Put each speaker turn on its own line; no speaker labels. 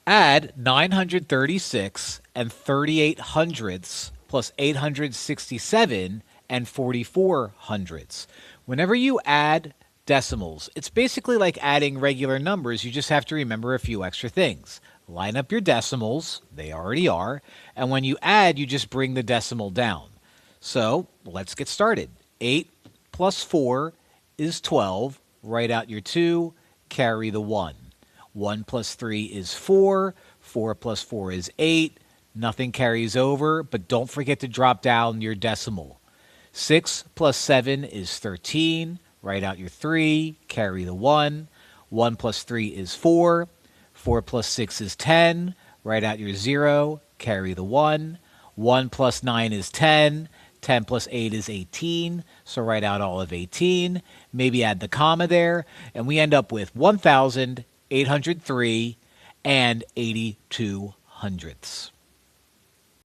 Add 936 and 38 hundredths plus 867 and 44 hundredths. Whenever you add decimals, it's basically like adding regular numbers. You just have to remember a few extra things. Line up your decimals, they already are, and when you add, you just bring the decimal down. So let's get started. 8 plus 4 is 12. Write out your 2, carry the 1. 1 plus 3 is 4. 4 plus 4 is 8. Nothing carries over, but don't forget to drop down your decimal. 6 plus 7 is 13. Write out your 3, carry the 1. 1 plus 3 is 4. 4 plus 6 is 10. Write out your 0, carry the 1. 1 plus 9 is 10. 10 plus 8 is 18, so write out all of 18. Maybe add the comma there, and we end up with 1,803 and 82 hundredths.